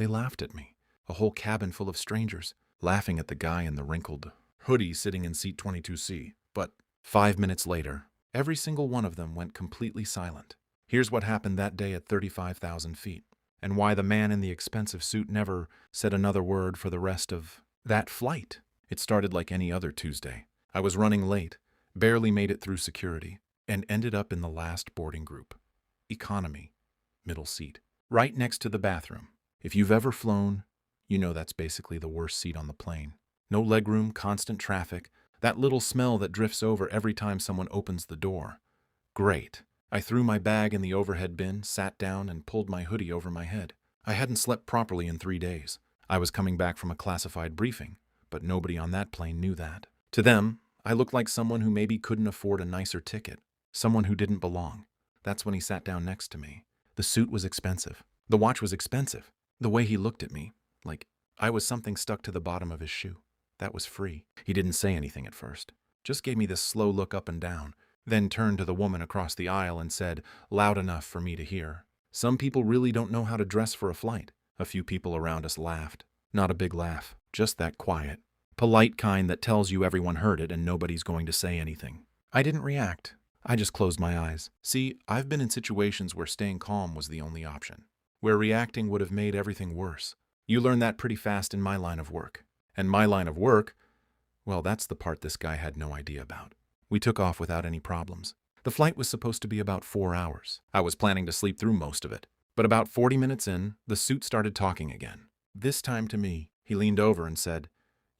They laughed at me. A whole cabin full of strangers, laughing at the guy in the wrinkled hoodie sitting in seat 22C. But 5 minutes later, every single one of them went completely silent. Here's what happened that day at 35,000 feet, and why the man in the expensive suit never said another word for the rest of that flight. It started like any other Tuesday. I was running late, barely made it through security, and ended up in the last boarding group. Economy, middle seat, right next to the bathroom. If you've ever flown, you know that's basically the worst seat on the plane. No legroom, constant traffic, that little smell that drifts over every time someone opens the door. Great. I threw my bag in the overhead bin, sat down, and pulled my hoodie over my head. I hadn't slept properly in 3 days. I was coming back from a classified briefing, but nobody on that plane knew that. To them, I looked like someone who maybe couldn't afford a nicer ticket, someone who didn't belong. That's when he sat down next to me. The suit was expensive. The watch was expensive. The way he looked at me, like I was something stuck to the bottom of his shoe. That was free. He didn't say anything at first, just gave me this slow look up and down, then turned to the woman across the aisle and said, loud enough for me to hear, "Some people really don't know how to dress for a flight." A few people around us laughed. Not a big laugh, just that quiet, polite kind that tells you everyone heard it and nobody's going to say anything. I didn't react. I just closed my eyes. See, I've been in situations where staying calm was the only option, where reacting would have made everything worse. You learn that pretty fast in my line of work. And my line of work, well, that's the part this guy had no idea about. We took off without any problems. The flight was supposed to be about 4 hours. I was planning to sleep through most of it. But about 40 minutes in, the suit started talking again. This time to me. He leaned over and said,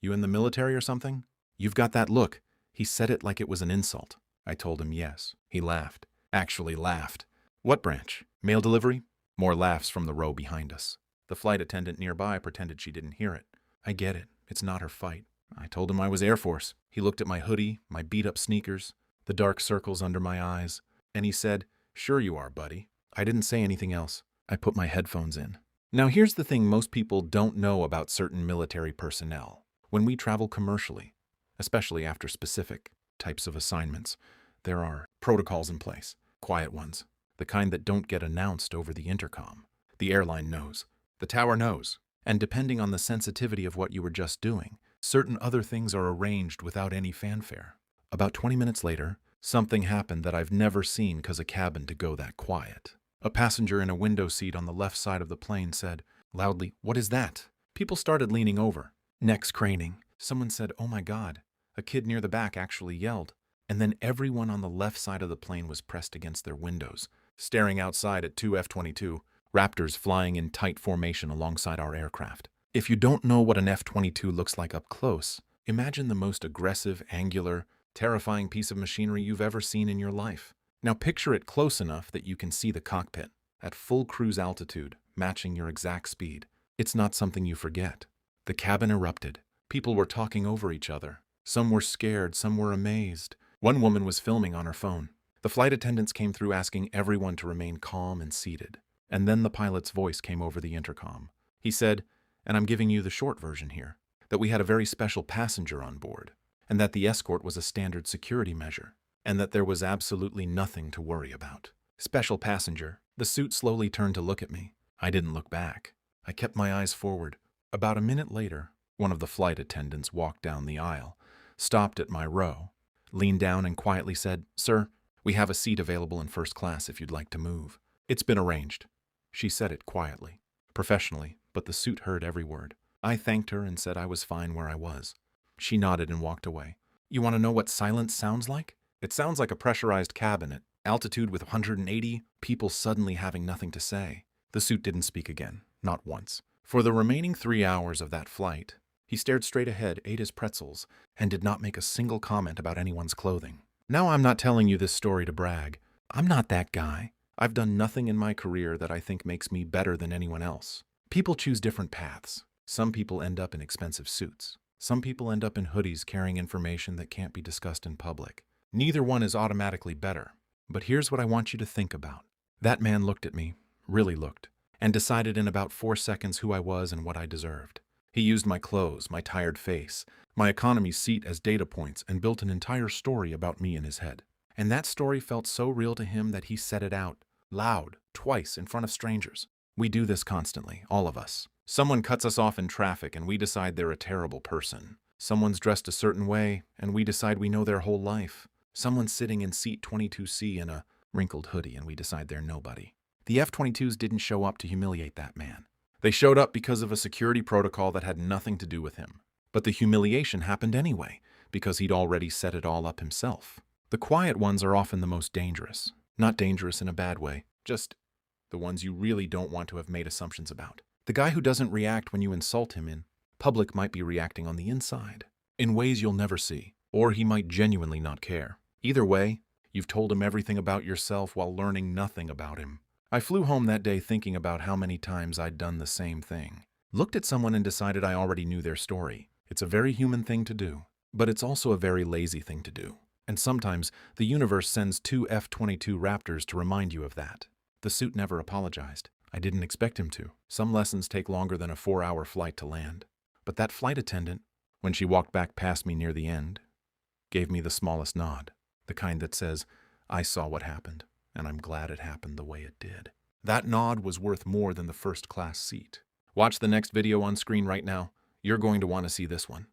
"You in the military or something? You've got that look." He said it like it was an insult. I told him yes. He laughed. Actually laughed. "What branch? Mail delivery?" More laughs from the row behind us. The flight attendant nearby pretended she didn't hear it. I get it. It's not her fight. I told him I was Air Force. He looked at my hoodie, my beat-up sneakers, the dark circles under my eyes, and he said, "Sure you are, buddy." I didn't say anything else. I put my headphones in. Now here's the thing most people don't know about certain military personnel. When we travel commercially, especially after specific types of assignments, there are protocols in place, quiet ones, the kind that don't get announced over the intercom. The airline knows. The tower knows. And depending on the sensitivity of what you were just doing, certain other things are arranged without any fanfare. About 20 minutes later, something happened that I've never seen cause a cabin to go that quiet. A passenger in a window seat on the left side of the plane said, loudly, "What is that?" People started leaning over, necks craning. Someone said, "Oh my God." A kid near the back actually yelled. And then everyone on the left side of the plane was pressed against their windows, staring outside at two F-22 Raptors flying in tight formation alongside our aircraft. If you don't know what an F-22 looks like up close, imagine the most aggressive, angular, terrifying piece of machinery you've ever seen in your life. Now picture it close enough that you can see the cockpit, at full cruise altitude, matching your exact speed. It's not something you forget. The cabin erupted. People were talking over each other. Some were scared, some were amazed. One woman was filming on her phone. The flight attendants came through asking everyone to remain calm and seated. And then the pilot's voice came over the intercom. He said, and I'm giving you the short version here, that we had a very special passenger on board, and that the escort was a standard security measure, and that there was absolutely nothing to worry about. Special passenger. The suit slowly turned to look at me. I didn't look back. I kept my eyes forward. About a minute later, one of the flight attendants walked down the aisle, stopped at my row, leaned down and quietly said, "Sir, we have a seat available in first class if you'd like to move. It's been arranged." She said it quietly, professionally, but the suit heard every word. I thanked her and said I was fine where I was. She nodded and walked away. You want to know what silence sounds like? It sounds like a pressurized cabin at altitude with 180, people suddenly having nothing to say. The suit didn't speak again, not once. For the remaining 3 hours of that flight, he stared straight ahead, ate his pretzels, and did not make a single comment about anyone's clothing. Now I'm not telling you this story to brag. I'm not that guy. I've done nothing in my career that I think makes me better than anyone else. People choose different paths. Some people end up in expensive suits. Some people end up in hoodies carrying information that can't be discussed in public. Neither one is automatically better. But here's what I want you to think about. That man looked at me, really looked, and decided in about 4 seconds who I was and what I deserved. He used my clothes, my tired face, my economy seat as data points and built an entire story about me in his head. And that story felt so real to him that he said it out, loud, twice in front of strangers. We do this constantly, all of us. Someone cuts us off in traffic and we decide they're a terrible person. Someone's dressed a certain way and we decide we know their whole life. Someone's sitting in seat 22C in a wrinkled hoodie and we decide they're nobody. The F-22s didn't show up to humiliate that man. They showed up because of a security protocol that had nothing to do with him. But the humiliation happened anyway, because he'd already set it all up himself. The quiet ones are often the most dangerous. Not dangerous in a bad way, just the ones you really don't want to have made assumptions about. The guy who doesn't react when you insult him in public might be reacting on the inside, in ways you'll never see, or he might genuinely not care. Either way, you've told him everything about yourself while learning nothing about him. I flew home that day thinking about how many times I'd done the same thing. Looked at someone and decided I already knew their story. It's a very human thing to do, but it's also a very lazy thing to do. And sometimes the universe sends 2 F-22 Raptors to remind you of that. The suit never apologized. I didn't expect him to. Some lessons take longer than a 4-hour flight to land. But that flight attendant, when she walked back past me near the end, gave me the smallest nod, the kind that says, I saw what happened, and I'm glad it happened the way it did. That nod was worth more than the first-class seat. Watch the next video on screen right now. You're going to want to see this one.